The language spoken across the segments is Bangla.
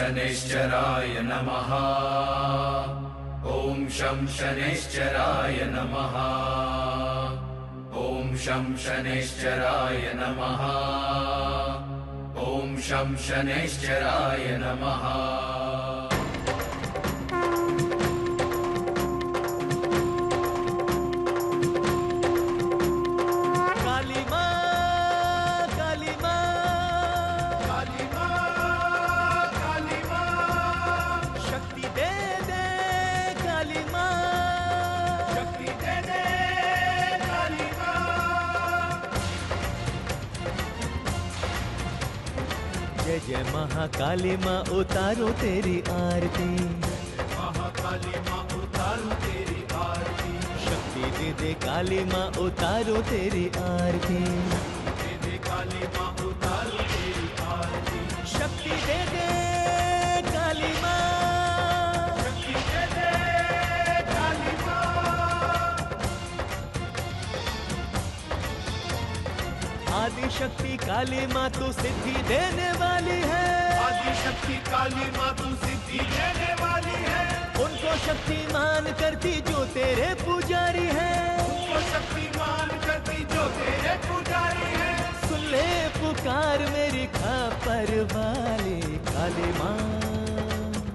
शनैश्चराय नमः। ॐ शं शनैश्चराय नमः। ॐ शं शनैश्चराय नमः। ॐ शं शनैश्चराय नमः। जय जय महाकाली माँ उतारो तेरी आरती। महाकाली माँ उतारो तेरी आरती। शक्ति दे दे काली माँ उतारो तेरी आरती। दे दे काली माँ उतारो तेरी आरती। शक्ति दे दे काली माँ। शक्ति दे दे काली माँ। आदि शक्ति काली माँ तू सिद्धि देने वाली है। आदि शक्ति काली माँ तू सिद्धि देने वाली है। उनको शक्तिमान करती जो तेरे पुजारी है। उनको शक्तिमान करती जो तेरे पुजारी है। सुन ले पुकार मेरी खापर वाली काली माँ।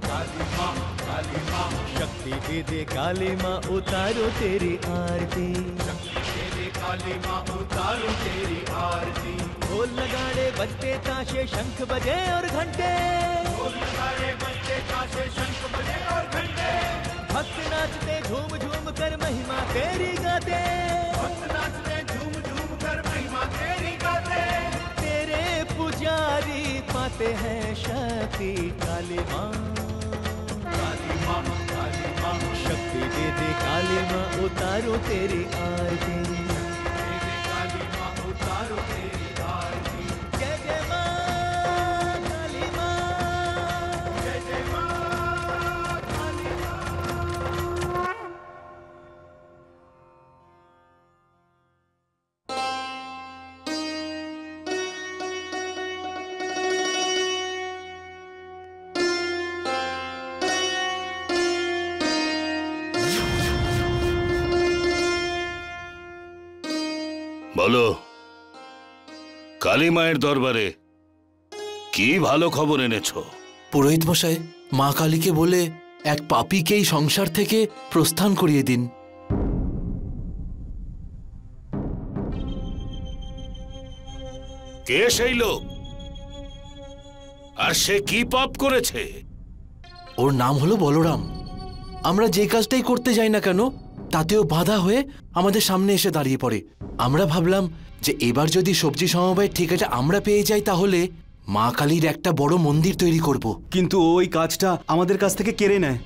काली माँ काली माँ। शक्ति दे दे काली माँ उतारो तेरी आरती। शक्ति दे दे काली माँ उतारो तेरी आरती। ढोल नगाड़े बजते ताशे शंख बजे और घंटे। ढोल नगाड़े बजते ताशे शंख बजे और घंटे। भक्त नाचते झूम झूम कर महिमा तेरी गाते। भक्त नाचते झूम झूम कर महिमा तेरी गाते। तेरे पुजारी पाते हैं शक्ति काली माँ। काली माँ काली माँ। शक्ति दे दे काली माँ उतारो तेरी आरती। दे दे काली माँ उतारो तेरी आरती। जय जय माँ काली माँ। जय जय माँ काली माँ। বলো কালী মায়ের দরবারে কি ভালো খবর এনেছো? পুরোহিত মশাই, মা কালীকে বলে এক পাপীকে এই সংসার থেকে প্রস্থান করিয়ে দিন। কে সেই লোক আর সে কি পাপ করেছে? ওর নাম হলো বলরাম। আমরা যে কাজটাই করতে যাই না কেন তাতেও বাধা হয়ে আমাদের সামনে এসে দাঁড়িয়ে পড়ে। আমরা ভাবলাম যে এবার যদি সবজি সমবায়ের ঠিকাটা আমরা পেয়ে যাই তাহলে মা কালীর একটা বড় মন্দির তৈরি করব। কিন্তু ওই কাজটা আমাদের কাছ থেকে কেড়ে নেয়।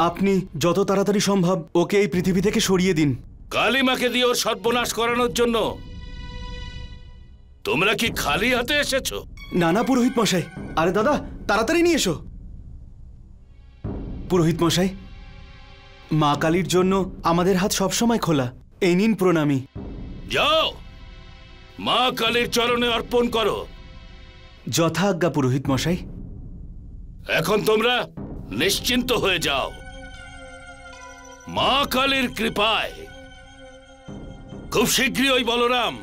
আপনি যত তাড়াতাড়ি সম্ভব ওকে এই পৃথিবী থেকে সরিয়ে দিন। কালী মাকে দিয়ে ওর সর্বনাশ করানোর জন্য তোমরা কি খালি হাতে এসেছো? না না পুরোহিত মশাই, আরে দাদা তাড়াতাড়ি নিয়ে এসো। পুরোহিত মশাই, মা কালীর জন্য আমাদের হাত সবসময় খোলা। এই নিন প্রণামী। যাও মা কালীর চরণে অর্পণ করো। যথা আজ্ঞা পুরোহিত মশাই। এখন তোমরা নিশ্চিন্ত হয়ে যাও। মা কালীর কৃপায় খুব শীঘ্রই ওই বলরাম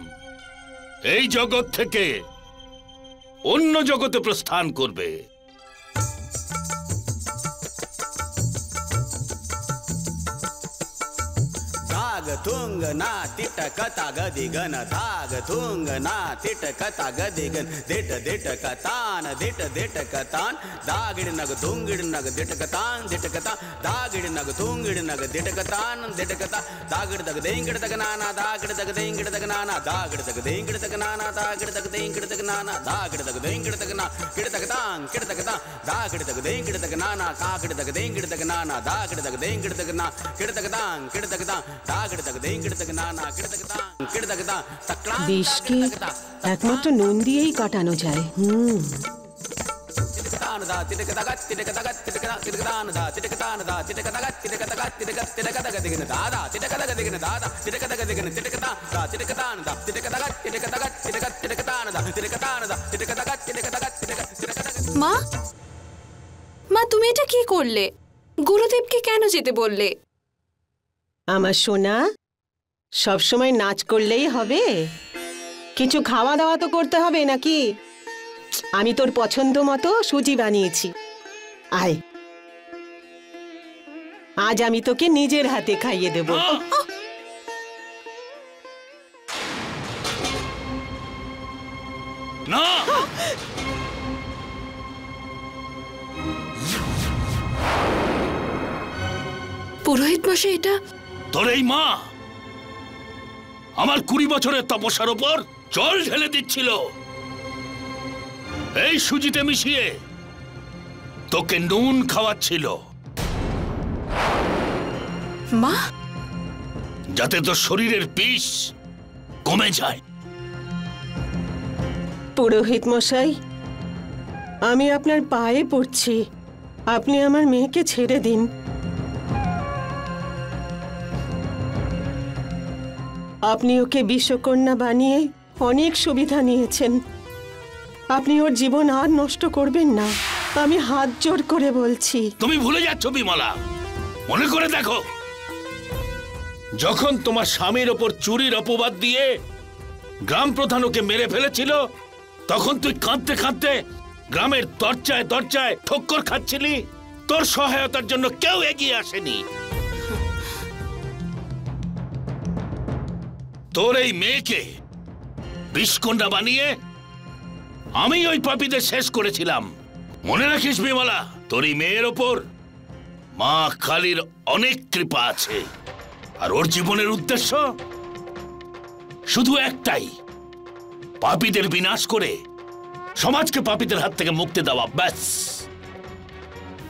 এই জগৎ থেকে অন্য জগতে প্রস্থান করবে। थुंग ना तिट कथा गदिगन धाग थुंग ना तिट कथा गदिगन दिट दिट कतान दिट दिट कतान दागिड नग थुंगिड नग दिट कतान दिट कता दागिड नग थुंगिड नग दिट कतान दिट कता दागिड दग देंगिड दग नाना दागिड दग देंगिड दग नाना दागिड दग देंगिड दग नाना दागिड दग देंगिड दग नाना दागिड दग देंगिड दग ना किड दग तांग किड दग ता दागिड दग देंगिड दग नाना कागिड दग देंगिड दग नाना दागिड दग देंगिड दग ना किड दग तांग किड दग ता दागिड दग देंगिड दग नाना किड दग तांग किड दग ता तकड़ा দেশকে একমাত্র নুন দিয়েই কাটানো যায়। da tidak dagat tidak dagat tidak tidak da tidak da tidak dagat tidak dagat tidak tidak dagat digin da da tidak dagat digin da da tidak dagat digin tidak da tidak da tidak dagat tidak dagat tidak tidak da tidak da tidak dagat tidak dagat tidak dagat মা তুমি এটা কি করলে? গুরুদেবকে কেন যেতে বললে? আমার সোনা, সব সময় নাচ করলেই হবে? কিছু খাওয়া দাওয়া তো করতে হবে নাকি? আমি তোর পছন্দ মতো সুজি বানিয়েছি, আয়, আজ আমি তোকে নিজের হাতে খাইয়ে দেব। না, পুরোহিত মশাই, এটা তোর এই মা আমার 20 বছরের তপস্যার উপর জল ঢেলে দিচ্ছিল এই সুজিতে মিশিয়ে, তোকে নুন খাওয়াচ্ছিল মা, যাতে তোর শরীরের বিষ কমে যায়। পুরোহিত মশাই, আমি আপনার পায়ে পড়ছি, আপনি আমার মেয়েকে ছেড়ে দিন। আপনি ওকে বিশ্বকন্যা বানিয়ে অনেক সুবিধা নিয়েছেন, আপনি ওর জীবন আর নষ্ট করবেন না, আমি হাত জোড় করে বলছি। তুমি ভুলে যাচ্ছ বিমলা, মনে করে দেখো, যখন তোমার স্বামীর ওপর চুরির অপবাদ দিয়ে গ্রাম প্রধান ওকে মেরে ফেলেছিল, তখন তুই কাঁদতে কাঁদতে গ্রামের দরজায় দরজায় ঠক্কর খাচ্ছিলি, তোর সহায়তার জন্য কেউ এগিয়ে আসেনি। তোর এই মেয়েকে বিষকন্যা বানিয়ে আমি ওই পাপীদের শেষ করেছিলাম। মনে রাখিস বিমলা, তোর এই মেয়ের ওপর মা কালীর অনেক কৃপা আছে, আর ওর জীবনের উদ্দেশ্য শুধু একটাই, পাপীদের বিনাশ করে সমাজকে পাপীদের হাত থেকে মুক্তি দেওয়া, ব্যাস।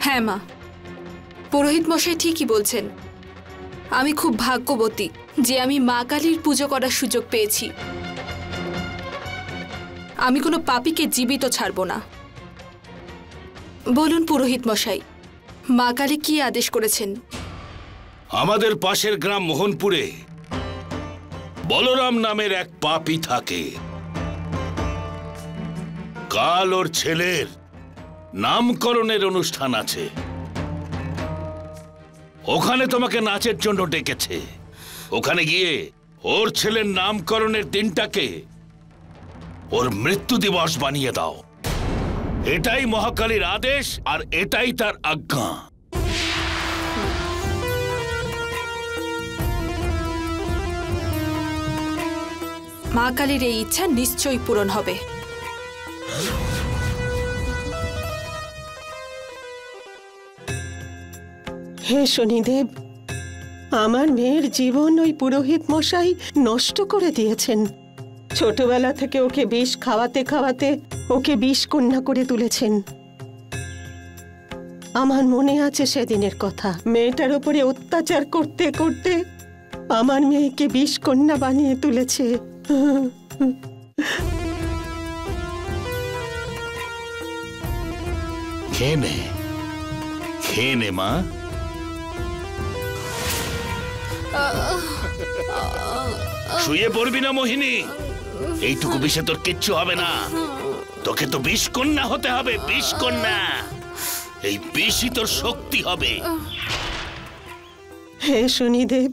হ্যাঁ মা, পুরোহিত মশাই ঠিকই বলছেন। আমি খুব ভাগ্যবতী যে আমি মা কালীর পুজো করার সুযোগ পেয়েছি। আমি কোনো পাপীকে জীবিত ছাড়ব না। বলুন পুরোহিত মশাই, মা কালী কি আদেশ করেছেন? আমাদের পাশের গ্রাম মোহনপুরে বলরাম নামের এক পাপী থাকে। কাল ওর ছেলের নামকরণের অনুষ্ঠান আছে, ওখানে তোমাকে নাচের জন্য ডেকেছে। ওখানে গিয়ে ওর ছেলের নামকরণের দিনটাকে ওর মৃত্যু দিবস বানিয়ে দাও। এটাই মহাকালীর আদেশ, আর এটাই তার আজ্ঞা। মা কালীর এই ইচ্ছা নিশ্চয়ই পূরণ হবে। হে শনিদেব, আমার মেয়ের জীবন ওই পুরোহিত মশাই নষ্ট করে দিয়েছেন। ছোটবেলা থেকে ওকে বিষ খাওয়াতে খাওয়াতে ওকে বিষ কন্যা করে তুলেছেন। আমার মনে আছে সেদিনের কথা, মেয়েটার উপরে অত্যাচার করতে করতে আমার মেয়েকে বিষ কন্যা বানিয়ে তুলেছে। খেয়ে নে মা। শুয়ে পড়বি না মোহিনী, এইটুকু বিষে তোর কিচ্ছু হবে না। তোকে তো বিষকন্যা হতে হবে, বিষকন্যা। এই বিষই তোর শক্তি হবে। হে শনিদেব,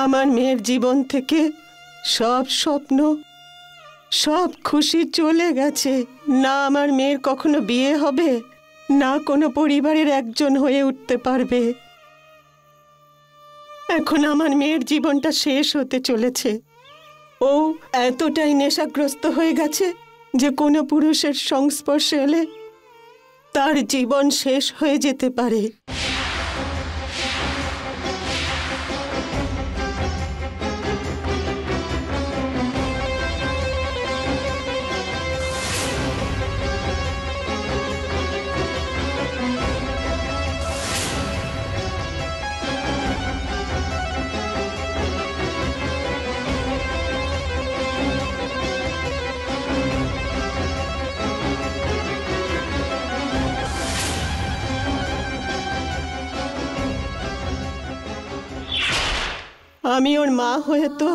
আমার মেয়ের জীবন থেকে সব স্বপ্ন, সব খুশি চলে গেছে। না আমার মেয়ের কখনো বিয়ে হবে, না কোনো পরিবারের একজন হয়ে উঠতে পারবে। এখন আমার মেয়ের জীবনটা শেষ হতে চলেছে। ও এতটাই নেশাগ্রস্ত হয়ে গেছে যে কোনো পুরুষের সংস্পর্শে এলে তার জীবন শেষ হয়ে যেতে পারে। আমি ওর মা হয়ে তো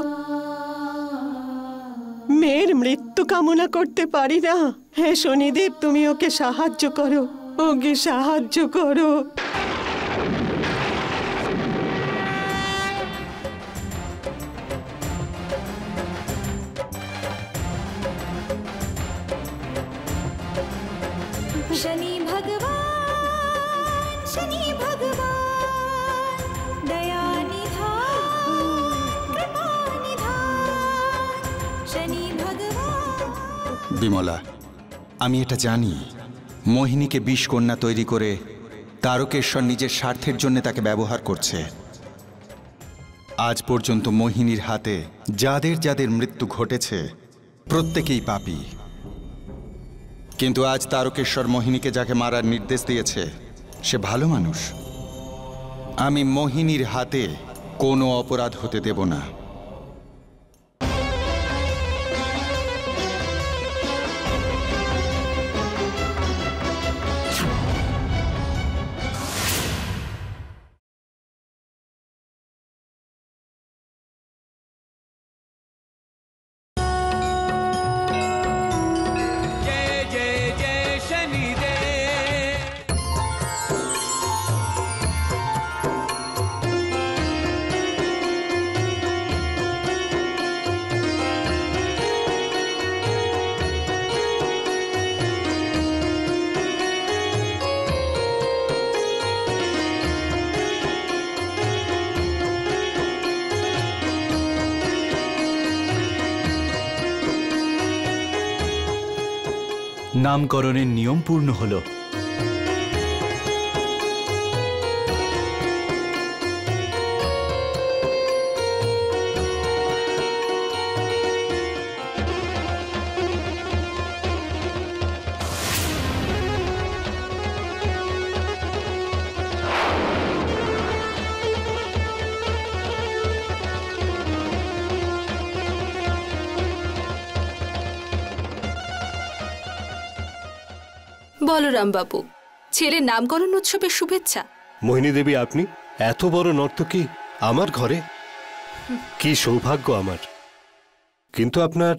মেয়ের মৃত্যু কামনা করতে পারি না। হে শনিদেব, তুমি ওকে সাহায্য করো, ওকে সাহায্য করো। शनि भगवान दया निधान कृपा निधान शनि भगवान। বিমলা, আমি এটা জানি মোহিনীকে বিষকন্যা তৈরি করে তারকেশ্বর নিজের স্বার্থের জন্য তাকে ব্যবহার করছে। আজ পর্যন্ত মোহিনীর হাতে যাদের যাদের মৃত্যু ঘটেছে প্রত্যেকেই পাপী, কিন্তু আজ তারকেশ্বর মোহিনীকে যাকে মারার নির্দেশ দিয়েছে সে ভালো মানুষ। আমি মোহিনীর হাতে কোনো অপরাধ হতে দেব না। নামকরণের নিয়ম পূর্ণ হলো। বলরাম বাবু, ছেলের নামকরণ উৎসবের শুভেচ্ছা। মোহিনী দেবী, আপনি এত বড় নর্তকী আমার ঘরে, কি সৌভাগ্য আমার। কিন্তু আপনার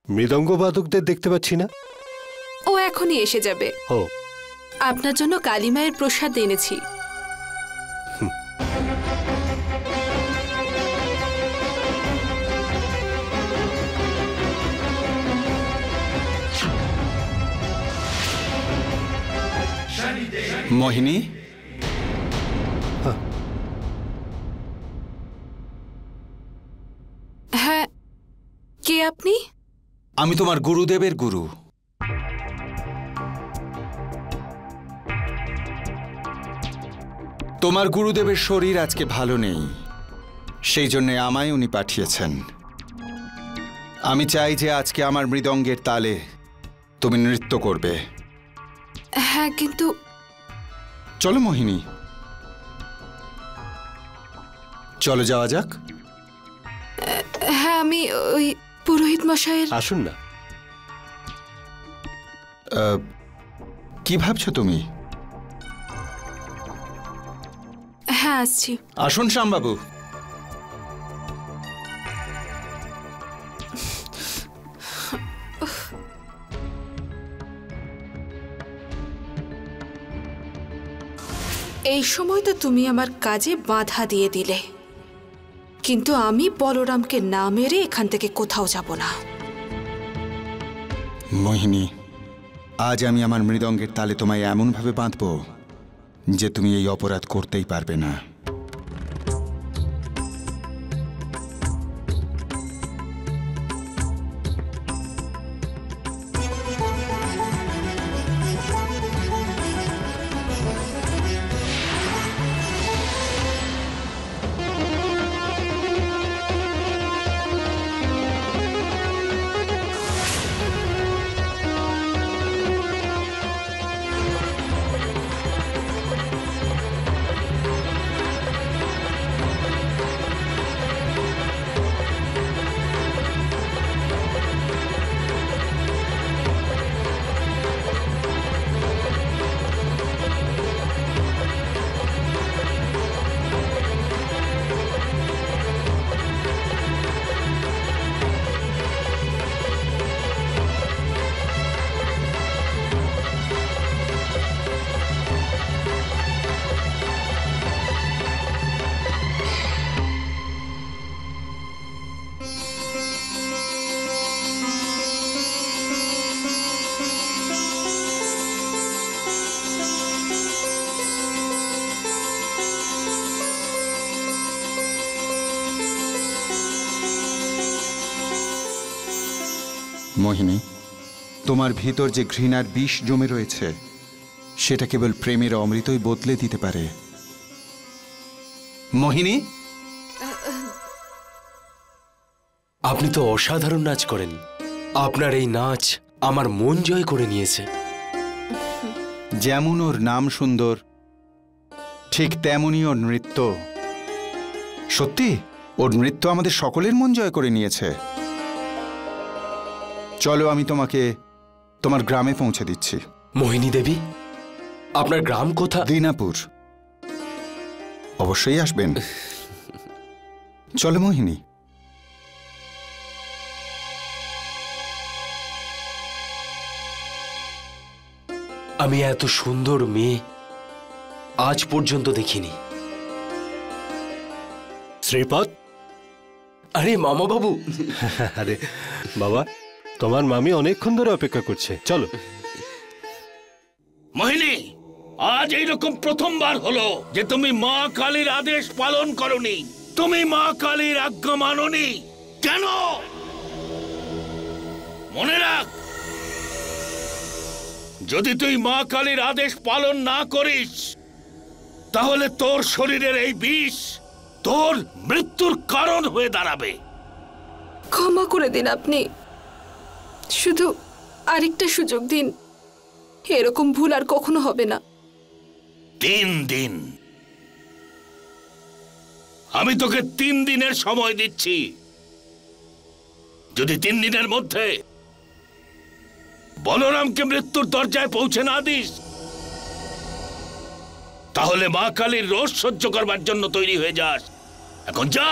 মৃদঙ্গবাদকদের দেখতে পাচ্ছি না। ও এখনই এসে যাবে। ও, আপনার জন্য কালীমায়ের প্রসাদ এনেছি। মোহিনী, হ্যাঁ, কে আপনি? আমি তোমার গুরুদেবের গুরু। তোমার গুরুদেবের শরীর আজকে ভালো নেই, সেই জন্য আমায় উনি পাঠিয়েছেন। আমি চাই যে আজকে আমার মৃদঙ্গের তালে তুমি নৃত্য করবে। হ্যাঁ, কিন্তু চলো মোহিনী, চলো যাওয়া যাক। হ্যাঁ, আমি ওই পুরোহিত মশাইয়ের। আসুন না। কি ভাবছো তুমি? হ্যাঁ, আসছি। আসুন শ্যামবাবু। এই সময় তো তুমি আমার কাজে বাধা দিয়ে দিলে, কিন্তু আমি বলরামকে না মেরে এখান থেকে কোথাও যাব না। মোহিনী, আজ আমি আমার মৃদঙ্গের তালে তোমায় এমনভাবে বাঁধব যে তুমি এই অপরাধ করতেই পারবে না। মোহিনী, তোমার ভিতর যে ঘৃণার বিষ জমে রয়েছে সেটা কেবল প্রেমের অমৃতই বদলে দিতে পারে। মোহিনী, আপনি তো অসাধারণ নাচ করেন। আপনার এই নাচ আমার মন জয় করে নিয়েছে। যেমন ওর নাম সুন্দর, ঠিক তেমনই ওর নৃত্য। সত্যি ওর নৃত্য আমাদের সকলের মন জয় করে নিয়েছে। চলো, আমি তোমাকে তোমার গ্রামে পৌঁছে দিচ্ছি। মোহিনী দেবী, আপনার গ্রাম কোথা? দিনাপুর। অবশ্যই আসবেন। চলো মোহিনী। আমি এত সুন্দর মেয়ে আজ পর্যন্ত দেখিনি। শ্রীপদ, আরে মামা বাবু। আরে বাবা, তোমার মামি অনেকক্ষণ ধরে অপেক্ষা করছে, চলো। মোহিনী, আজ এইরকম প্রথমবার হলো যে তুমি মা কালীর আদেশ পালন করনি। তুমি মা কালীর আজ্ঞা মাননি কেন? মনে রাখ, যদি তুই মা কালীর আদেশ পালন না করিস তাহলে তোর শরীরের এই বিষ তোর মৃত্যুর কারণ হয়ে দাঁড়াবে। ক্ষমা করে দিন আপনি, শুধু আরেকটা সুযোগ দিন। এরকম ভুল আর কখনো হবে না। 3 দিন? আমি তোকে 3 দিনের সময় দিচ্ছি। যদি 3 দিনের মধ্যে বলরামকে মৃত্যুর দরজায় পৌঁছে না দিস তাহলে মা কালীর রোষ সহ্য করবার জন্য তৈরি হয়ে যাস। এখন যা।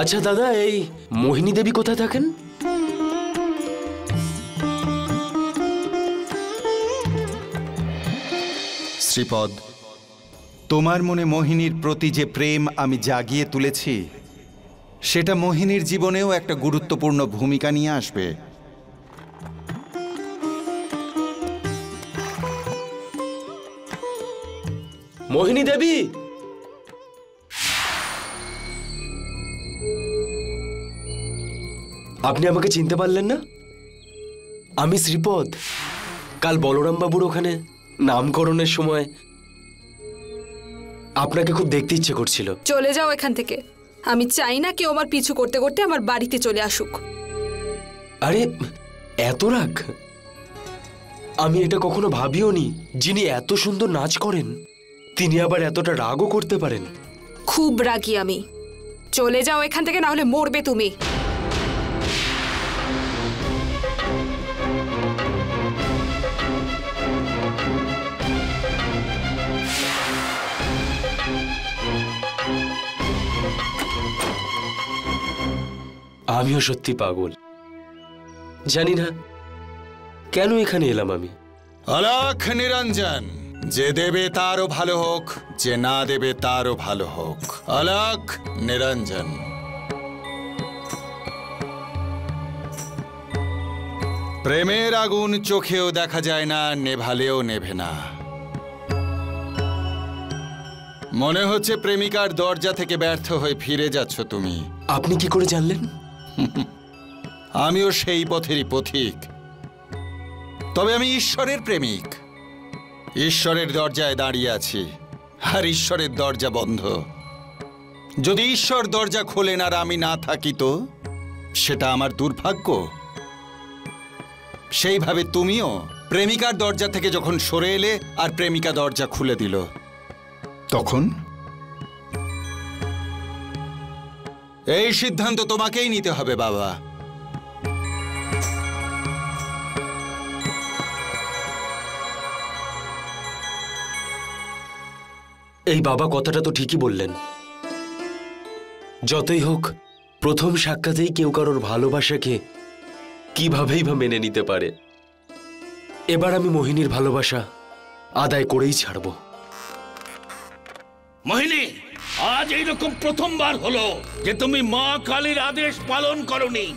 আচ্ছা দাদা, এই মোহিনী দেবী কোথায় থাকেন? শ্রীপদ, তোমার মনে মোহিনীর প্রতি যে প্রেম আমি জাগিয়ে তুলেছি সেটা মোহিনীর জীবনেও একটা গুরুত্বপূর্ণ ভূমিকা নিয়ে আসবে। মোহিনী দেবী, আপনি আমাকে চিনতে পারলেন না? আমি শ্রীপদ। কাল বলরাম বাবুর ওখানে নামকরণের সময় আপনাকে খুব দেখতে ইচ্ছে করছিল। চলে যাও এখান থেকে। আমি চাই না কেউ আমার পিছু করতে করতে আমার বাড়িতে চলে আসুক। আরে এত রাগ? আমি এটা কখনো ভাবিও নি, যিনি এত সুন্দর নাচ করেন তিনি আবার এতটা রাগও করতে পারেন। খুব রাগী আমি। চলে যাও এখান থেকে, না হলে মরবে তুমি। আমিও সত্যি পাগল, জানি না কেন এখানে এলাম আমি। অলখ নিরঞ্জন, যে দেবে তারও ভালো হোক, যে না দেবে তারও ভালো হোক। অলখ নিরঞ্জন। প্রেমের আগুন চোখেও দেখা যায় না, নেভালেও নেভে না। মনে হচ্ছে প্রেমিকার দরজা থেকে ব্যর্থ হয়ে ফিরে যাচ্ছ তুমি। আপনি কি করে জানলেন? আমিও সেই পথেরই পথিক, তবে আমি ঈশ্বরের প্রেমিক। ঈশ্বরের দরজায় দাঁড়িয়ে আছি, আর ঈশ্বরের দরজা বন্ধ। যদি ঈশ্বর দরজা খোলেন আর আমি না থাকি তো সেটা আমার দুর্ভাগ্য। সেইভাবে তুমিও প্রেমিকার দরজা থেকে যখন সরে এলে আর প্রেমিকা দরজা খুলে দিল, তখন এই সিদ্ধান্ত তোমাকেই নিতে হবে বাবা। এই বাবা কথাটা তো ঠিকই বললেন। যতই হোক, প্রথম সাক্ষাতেই কেউ কারোর ভালোবাসাকে কিভাবেই বা মেনে নিতে পারে। এবার আমি মোহিনীর ভালোবাসা আদায় করেই ছাড়ব। মোহিনী, আজ এইরকম প্রথমবার হলো যে তুমি মা কালীর আদেশ পালন করনি।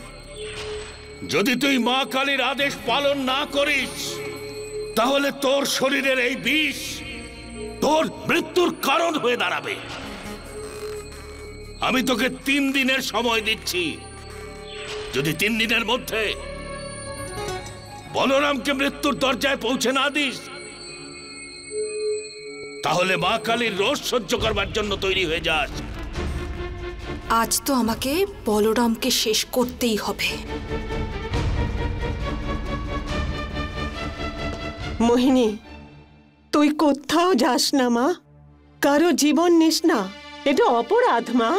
যদি তুই মা কালীর আদেশ পালন না করিস তাহলে তোর শরীরের এই বিষ তোর মৃত্যুর কারণ হয়ে দাঁড়াবে। আমি তোকে 3 দিনের সময় দিচ্ছি। যদি 3 দিনের মধ্যে বলরামকে মৃত্যুর দরজায় পৌঁছে না দিস তাহলে মা কালীর রোষ সহ্য করবার জন্য তৈরি হয়ে যাস। আজ তো আমাকে বলরামকে শেষ করতেই হবে। মোহিনী, তুই কোথাও যাস না মা, কারো জীবন নিস না, এটা অপরাধ মা।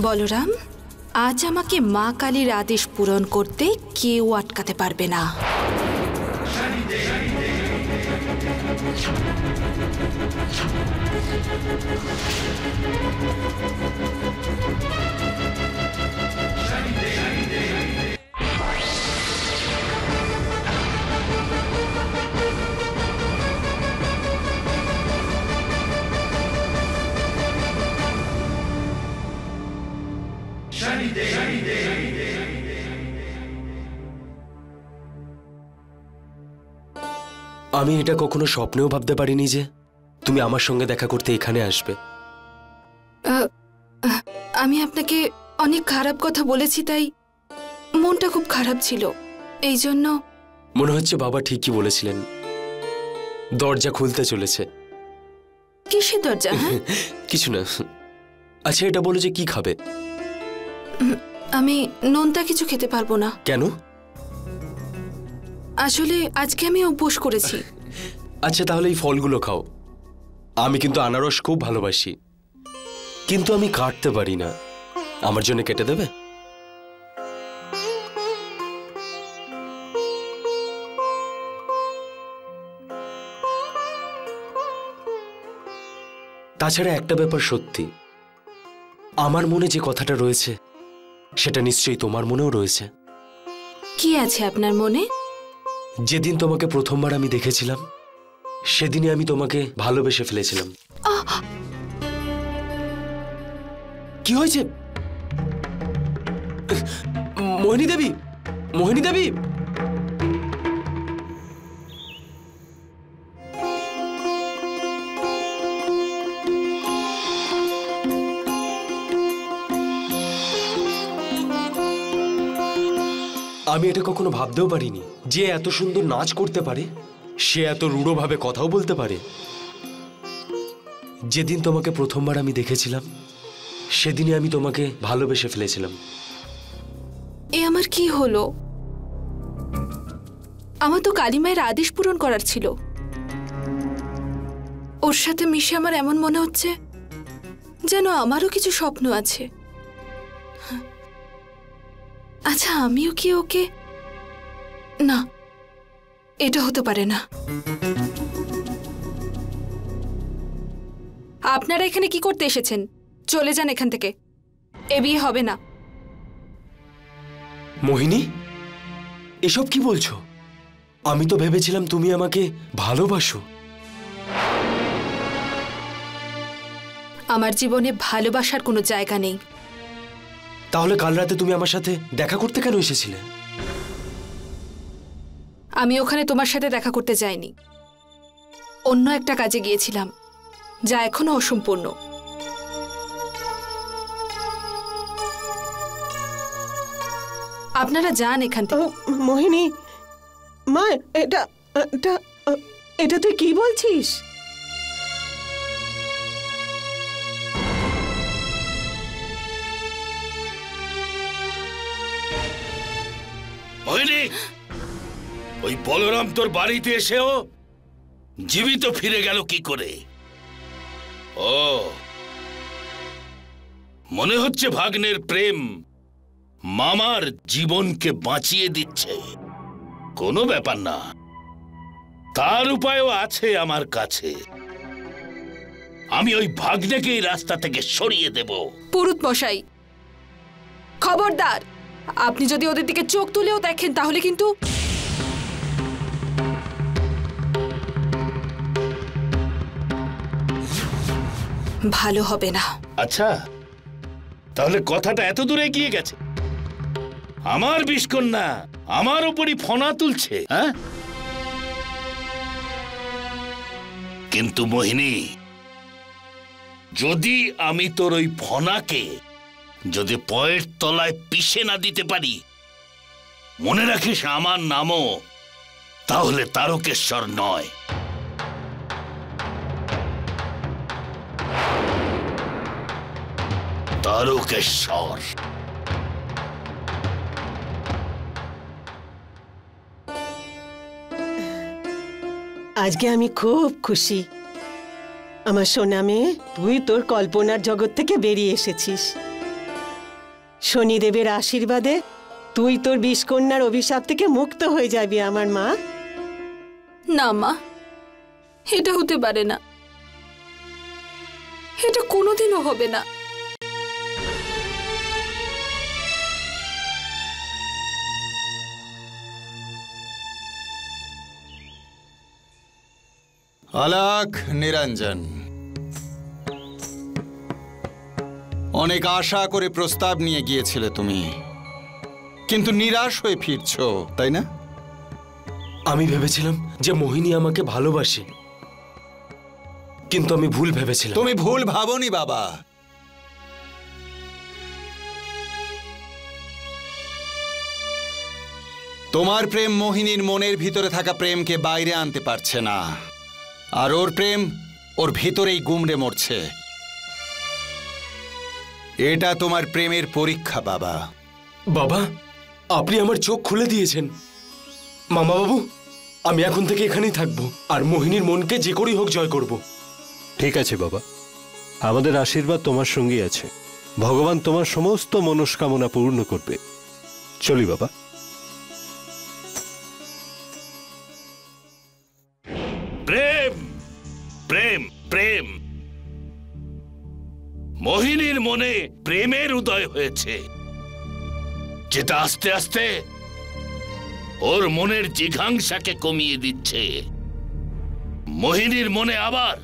বলরাম, আজ আমাকে মা কালীর আদেশ পূরণ করতে কেউ আটকাতে পারবে না। আমি এটা কখনো স্বপ্নেও ভাবতে পারিনি যে তুমি আমার সঙ্গে দেখা করতে এখানে আসবে। আমি আপনাকে অনেক খারাপ কথা বলেছি, তাই মনটা খুব খারাপ ছিল। এই জন্য মনে হচ্ছে বাবা ঠিকই বলেছিলেন, দরজা খুলতে চলেছে। কিসের দরজা? কিছু না। আচ্ছা, এটা বলো যে কি খাবে? আমি নোনতা কিছু খেতে পারবো না। কেন? আসলে আজকে আমি উপোস করেছি। আচ্ছা, তাহলে এই ফলগুলো খাও। আমি কিন্তু আনারস খুব ভালোবাসি, কিন্তু আমি কাটতে পারি না। আমার জন্য কেটে দেবে? তাছাড়া একটা ব্যাপার সত্যি, আমার মনে যে কথাটা রয়েছে সেটা নিশ্চয়ই তোমার মনেও রয়েছে। কি আছে আপনার মনে? যেদিন তোমাকে প্রথমবার আমি দেখেছিলাম সেদিনই আমি তোমাকে ভালোবেসে ফেলেছিলাম। কি হয়েছে? মোহিনী দেবী, মোহিনী দেবী! আমি এটা কখনো ভাবতেও পারিনি যে এত সুন্দর নাচ করতে পারে, সে এত রূঢ়ভাবে কথাও বলতে পারে। যেদিন তোমাকে প্রথমবার আমি দেখেছিলাম সেদিনই আমি তোমাকে ভালোবেসে ফেলেছিলাম। এ আমার কি হলো? আমার তো কালিমায়ের আদেশ পূরণ করার ছিল। ওর সাথে মিশে আমার এমন মনে হচ্ছে যেন আমারও কিছু স্বপ্ন আছে। আচ্ছা, আমিও কি ওকে? না, এটা হতে পারে না। আপনারা এখানে কি করতে এসেছেন? চলে যান এখান থেকে, এ বিয়ে হবে না। মোহিনী, এসব কি বলছো? আমি তো ভেবেছিলাম তুমি আমাকে ভালোবাসো। আমার জীবনে ভালোবাসার কোনো জায়গা নেই। তাহলে কাল রাতে তুমি আমার সাথে দেখা করতে কেন এসেছিলে? আমি ওখানে তোমার সাথে দেখা করতে যাইনি, অন্য একটা কাজে গিয়েছিলাম যা এখনো অসম্পূর্ণ। আপনারা যান এখান থেকে। মোহিনী মা, এটা এটা এটা তুই কি বলছিস? মোহিনী, ওই বলরাম তোর বাড়িতে এসেও জীবিত ফিরে গেল কি করে? ও মনে হচ্ছে ভাগ্নের প্রেম মামার জীবনকে বাঁচিয়ে দিচ্ছে। কোনো ব্যাপার না, তার উপায়ও আছে আমার কাছে। আমি ওই ভাগ্নেকে এই রাস্তা থেকে সরিয়ে দেব। পুরুত মশাই, খবরদার, আপনি যদি ওদের দিকে চোখ তুলেও দেখেন তাহলে কিন্তু ভালো হবে না। আচ্ছা, তাহলে কথাটা এত দূরে গিয়ে গেছে? আমার বিষকন্যা আমার উপরই ফনা তুলছে, হ্যাঁ? কিন্তু মোহিনী, যদি আমি তোর ওই ফনাকে যদি পয়ের তলায় পিষে না দিতে পারি, মনে রাখিস আমার নামও তাহলে তারকেশ্বর নয়। তারকেশ্বর। আজকে আমি খুব খুশি আমার সোনা মেয়ে, তুই তোর কল্পনার জগৎ থেকে বেরিয়ে এসেছিস। শনিদেবের আশীর্বাদে তুই তোর বিষকন্যার অভিশাপ থেকে মুক্ত হয়ে যাবি আমার মা। না মা, এটা হতে পারে না, এটা কোনোদিনও হবে না। আলাক নিরঞ্জন, অনেক আশা করে প্রস্তাব নিয়ে গিয়েছিলে তুমি, কিন্তু নিরাশ হয়ে ফিরছো, তাই না? আমি ভেবেছিলাম যে মোহিনী আমাকে ভালোবাসে, কিন্তু আমি ভুল ভেবেছিলাম। তুমি ভুল ভাবনি বাবা। তোমার প্রেম মোহিনীর মনের ভিতরে থাকা প্রেমকে বাইরে আনতে পারছে না, আর ওর প্রেম ওর ভিতরেই গুমড়ে মরছে। এটা তোমার প্রেমের পরীক্ষা বাবা। বাবা, আপনি আমার চোখ খুলে দিয়েছেন। মামা বাবু, আমি এখন থেকে এখানেই থাকবো আর মোহিনীর মনকে যে করেই হোক জয় করব। ঠিক আছে বাবা, আমাদের আশীর্বাদ তোমার সঙ্গেই আছে। ভগবান তোমার সমস্ত মনস্কামনা পূর্ণ করবে। চলি বাবা। প্রেম প্রেম প্রেম, মোহিনীর মনে প্রেমের উদয় হয়েছে, যেটা আস্তে আস্তে ওর মনের জিঘাংসাকে কমিয়ে দিচ্ছে। মোহিনীর মনে আবার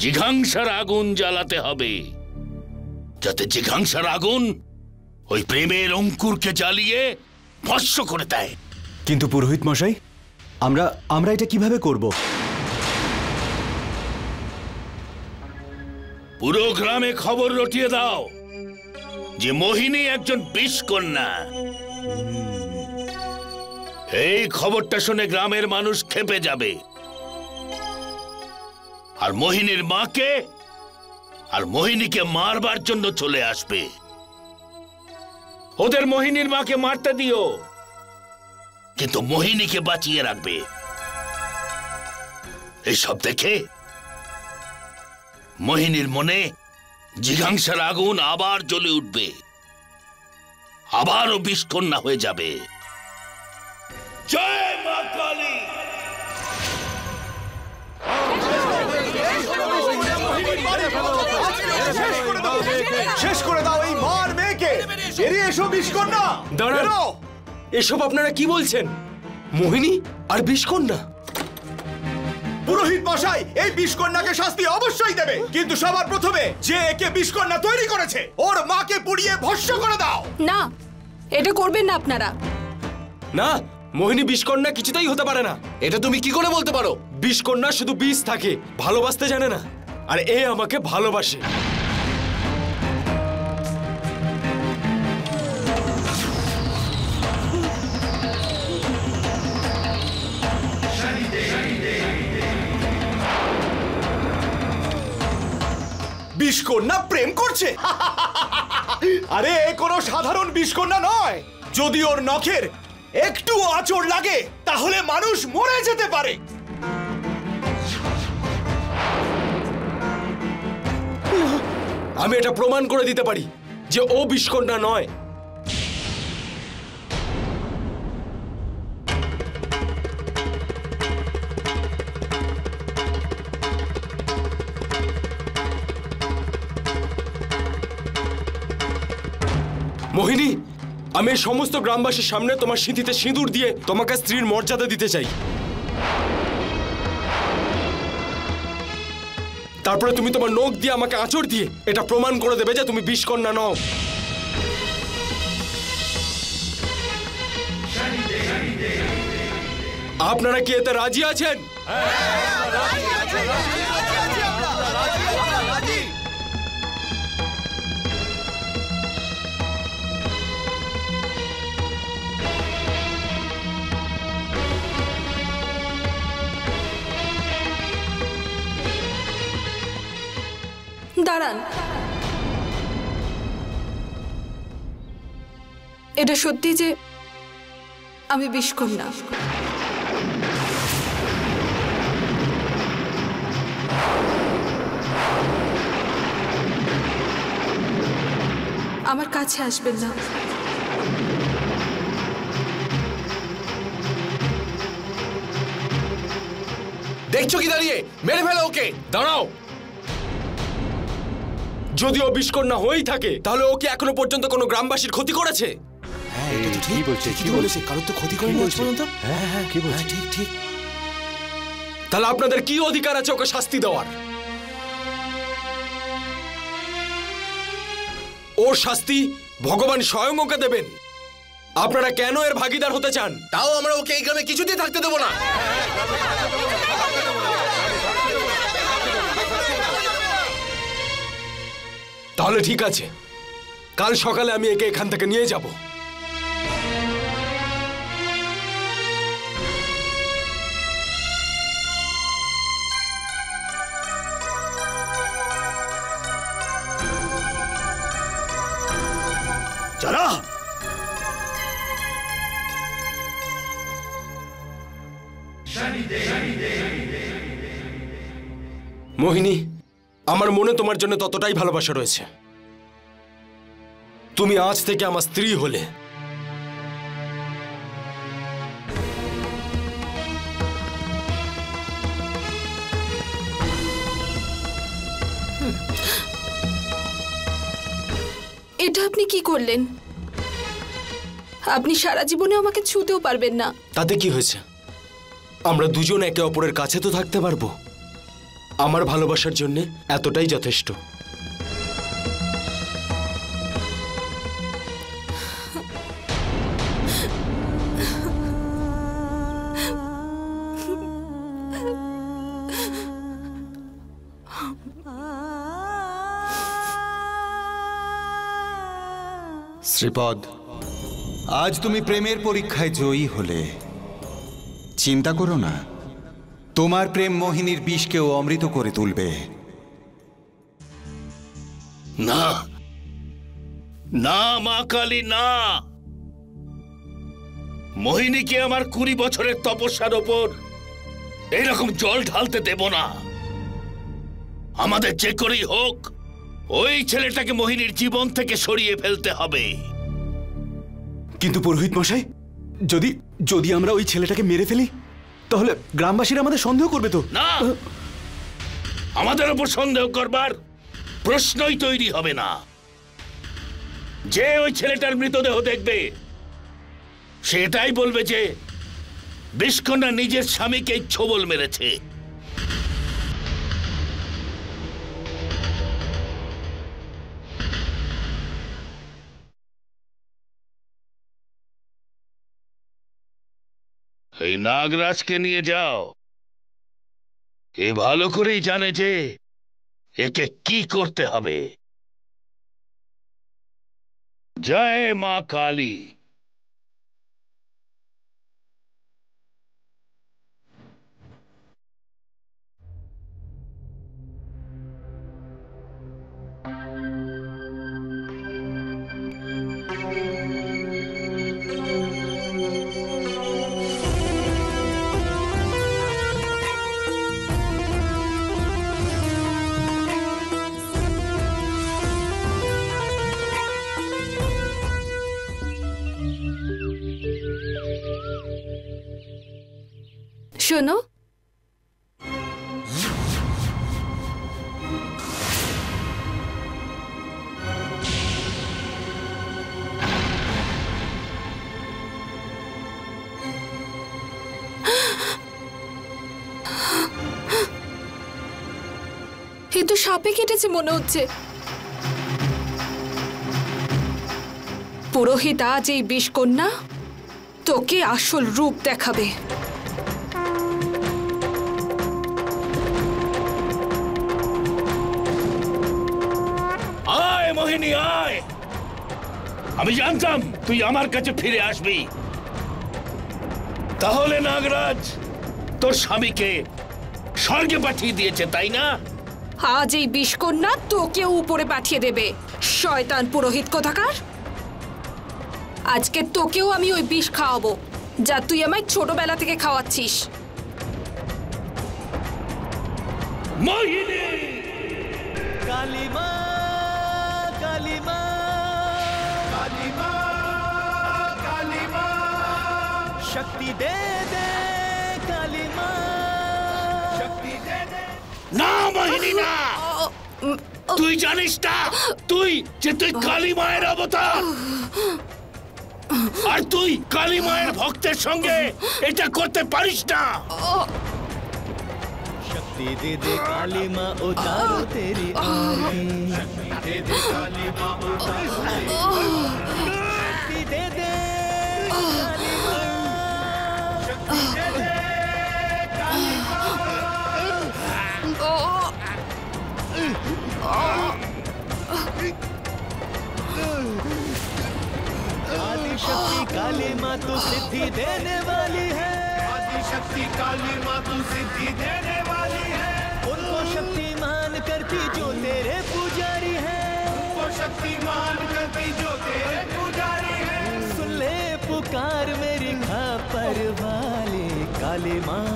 জিঘাংসার আগুন জ্বালাতে হবে, যাতে জিঘাংসার আগুন ওই প্রেমের অঙ্কুরকে জ্বালিয়ে ভস্ম করে দেয়। কিন্তু পুরোহিত মশাই, আমরা এটা কিভাবে করব? পুরো গ্রামে খবর রটিয়ে দাও যে মোহিনী একজন বিষকন্যা। এই খবরটা শুনে গ্রামের মানুষ ক্ষেপে যাবে, আর মোহিনীর মাকে আর মোহিনীকে মারবার জন্য চলে আসবে। ওদের মোহিনীর মাকে মারতে দিও, কিন্তু মোহিনীকে বাঁচিয়ে রাখবে। এইসব দেখে মোহিনীর মনে জিঘাংসার আগুন আবার জ্বলে উঠবে, আবারও বিষকন্যা হয়ে যাবে। জয় মা কালী। শেষ করে দাও এই মার মেয়েকে। বেরিয়ে এসো বিষকন্যা। দাঁড়ান, এসব আপনারা কি বলছেন? মোহিনী আর বিষকন্যা? পুরোহিত মশাই, এই বিষকন্যাকে শাস্তি অবশ্যই দেবে, কিন্তু সবার প্রথমে যে একে বিষকন্যা তৈরি করেছে ওর মাকে পুড়িয়ে ভস্ম করে দাও। না, এটা করবেন না আপনারা। না, মোহিনী বিষকন্যা কিছুতেই হতে পারে না। এটা তুমি কি করে বলতে পারো? বিষকন্যা শুধু বিষ থাকে, ভালোবাসতে জানে না, আর এ আমাকে ভালোবাসে। বিষকন্যা প্রেম করছে? আরে এ কোনো সাধারণ বিষকন্যা নয়। যদি ওর নখের একটু আঁচড় লাগে তাহলে মানুষ মরে যেতে পারে। আমি এটা প্রমাণ করে দিতে পারি যে ও বিষকন্যা নয়। মোহিনী, আমি এই সমস্ত গ্রামবাসীর সামনে তোমার সিঁথিতে সিঁদুর দিয়ে তোমাকে স্ত্রীর মর্যাদা দিতে চাই। তারপরে তুমি তোমার নখ দিয়ে আমাকে আঁচড় দিয়ে এটা প্রমাণ করে দেবে যে তুমি বিষকন্যা নও। আপনারা কি এতে রাজি আছেন? দাঁড়ান, এটা সত্যি যে আমি বিষকন্যা? আমার কাছে আসবেন না। দেখছো কি দাঁড়িয়ে? মেরে ফেলো ওকে। দাঁড়াও। যদি ও বিষকন্যা হয়েই থাকে তাহলে ও কি এখনো পর্যন্ত কোনো গ্রামবাসীর ক্ষতি করেছে? হ্যাঁ, এটা তো ঠিক বলছে। কি বলেছে? কারোর তো ক্ষতি করেনি আজ পর্যন্ত। হ্যাঁ হ্যাঁ, কি বলছে? ঠিক ঠিক। তাহলে আপনাদের কি অধিকার আছে ওকে শাস্তি দেওয়ার? ওর শাস্তি ভগবান স্বয়ং ওকে দেবেন। আপনারা কেন এর ভাগীদার হতে চান? তাও আমরা ওকে এই গ্রামে কিছুতেই থাকতে দেবো না। তাহলে ঠিক আছে, কাল সকালে আমি একে এখান থেকে নিয়ে যাব। যারা মোহিনী, আমার মনে তোমার জন্য ততটাই ভালোবাসা রয়েছে। তুমি আজ থেকে আমার স্ত্রী হলে। এটা আপনি কি করলেন? আপনি সারা জীবনে আমাকে ছুঁতেও পারবেন না। তাতে কি হয়েছে? আমরা দুজন একে অপরের কাছে তো থাকতে পারবো। আমার ভালোবাসার জন্য এতটাই যথেষ্ট। শ্রীপদ, আজ তুমি প্রেমের পরীক্ষায় জয়ী হলে। চিন্তা করো না, তোমার প্রেম মোহিনীর বিষকেও অমৃত করে তুলবে। না না মা কালী, না। মোহিনীকে আমার 20 বছরের তপস্যার ওপর এইরকম জল ঢালতে দেব না। আমাদের যে করেই হোক ওই ছেলেটাকে মোহিনীর জীবন থেকে সরিয়ে ফেলতে হবে। কিন্তু পুরোহিত মশাই, যদি যদি আমরা ওই ছেলেটাকে মেরে ফেলি তাহলে গ্রামবাসীরা আমাদের সন্দেহ করবে তো? না, আমাদের উপর সন্দেহ করবার প্রশ্নই তৈরি হবে না। যে ওই ছেলেটার মৃতদেহ দেখবে সেটাই বলবে যে বিষকন্যা নিজের স্বামীকে ছোবল মেরেছে। এই নাগরাজকে নিয়ে যাও। এ ভালো করেই জানে যে একে কি করতে হবে। জয় মা কালী। শোনো, এ তো সাপে কেটেছে মনে হচ্ছে। পুরোহিত আজ এই বিষকন্যা তোকে আসল রূপ দেখাবে। আয় মোহিনী আয়, আমি জানতাম তুই আমার কাছে ফিরে আসবি। তাহলে নাগরাজ তোর স্বামীকে স্বর্গে পাঠিয়ে দিয়েছে, তাই না? আজ এই বিষকন্যা তোকে উপরে পাঠিয়ে দেবে, শয়তান পুরোহিত কোথাকার। আজকে তোকেও আমি ওই বিষ খাওয়াবো যা তুই আমায় ছোটবেলা থেকে খাওয়াচ্ছিস। মোহিনী! কালিমা কালিমা কালিমা কালিমা, শক্তি দে দে কালিমা, শক্তি দে দে। না মোহিনী না, তুই জানিস না তুই কালী মায়ের অবতার, আর তুই কালী মায়ের ভক্তের সঙ্গে এটা করতে পারিস না। शक्ति दे दे काली माँ उतारो तेरी आरती, शक्ति दे दे काली माँ उतारो तेरी आरती, शक्ति दे दे काली माँ, शक्ति दे दे काली माँ। आदि शक्ति काली माँ तू सिद्धि देने वाली है, आदि शक्ति काली माँ तू सिद्धि देने वाली है। उनको शक्तिमान करती जो तेरे पुजारी है, उनको शक्तिमान करती जो तेरे पुजारी है। सुन ले पुकार मेरी खापर वाली काली माँ।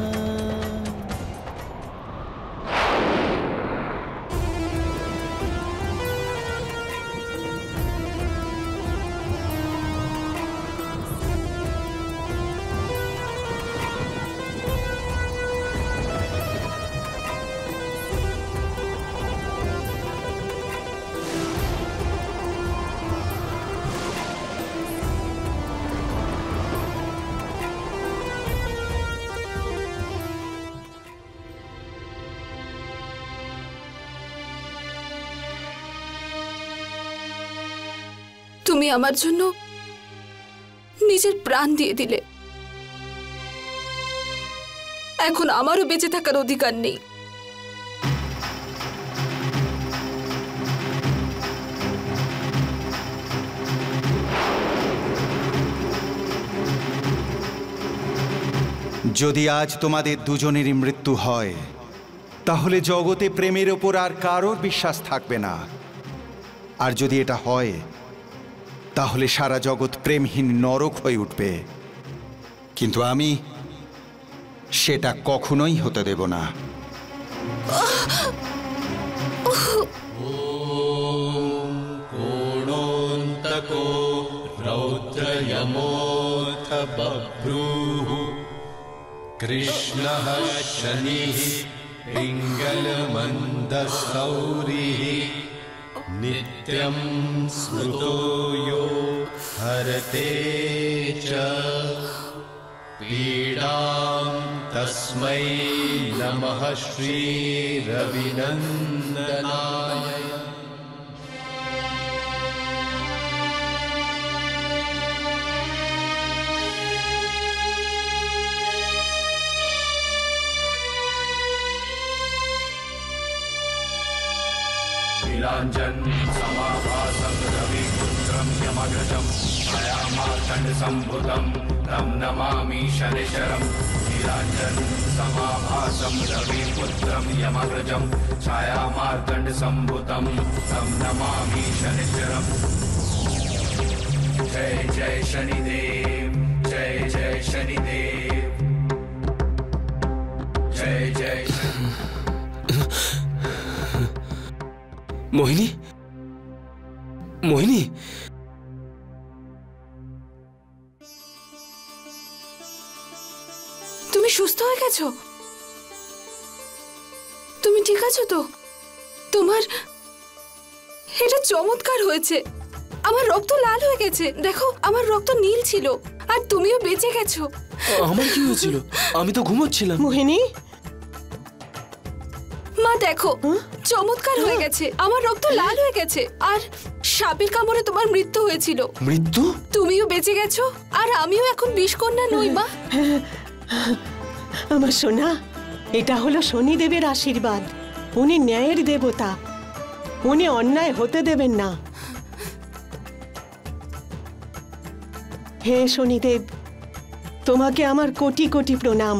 তুমি আমার জন্য নিজের প্রাণ দিয়ে দিলে, এখন আমারও বেঁচে থাকার অধিকার নেই। যদি আজ তোমাদের দুজনেরই মৃত্যু হয়, তাহলে জগতে প্রেমের ওপর আর কারোর বিশ্বাস থাকবে না। আর যদি এটা হয়, তাহলে সারা জগৎ প্রেমহীন নরক হয়ে উঠবে। কিন্তু আমি সেটা কখনোই হতে দেব না। कोणोऽन्तको रौद्रयमोऽथ बभ्रूः कृष्णः शनिः पिङ्गलमन्दसौरिः नित्यं स्मृतो यो हरते च पीडां तस्मै नमः श्रीरविनन्दनाय। नीलाञ्जन समाभासं रविपुत्रं यमग्रजं छायामार्तण्डसम्भुतं तं नमामि शनिश्चरम्। नीलाञ्जन समाभासं रविपुत्रं यमग्रजं छायामार्तण्डसम्भुतं तं नमामि शनिश्चरम्। जय जय शनिदेव, जय जय शनिदेव, जय जय शनि। মোহিনী, মোহিনী, তুমি সুস্থ হয়ে গেছো? তুমি ঠিক আছো তো? তোমার এটা চমৎকার হয়েছে। আমার রক্ত লাল হয়ে গেছে। দেখো, আমার রক্ত নীল ছিল, আর তুমিও বেঁচে গেছো। আমার কি হয়েছিল? আমি তো ঘুমোচ্ছিলাম। মোহিনী, মা দেখো, চমৎকার হয়ে গেছে। আমার রক্ত লাল হয়ে গেছে, আর সাপের কামড়ে তোমার মৃত্যু হয়েছিল। মৃত্যু? তুমিও বেঁচে গেছো, আর আমিও এখন বিষকন্যা নই মা। আমার সোনা, এটা হলো শনিদেবের আশীর্বাদ। উনি ন্যায়ের দেবতা, উনি অন্যায় হতে দেবেন না। হে শনিদেব, তোমাকে আমার কোটি কোটি প্রণাম।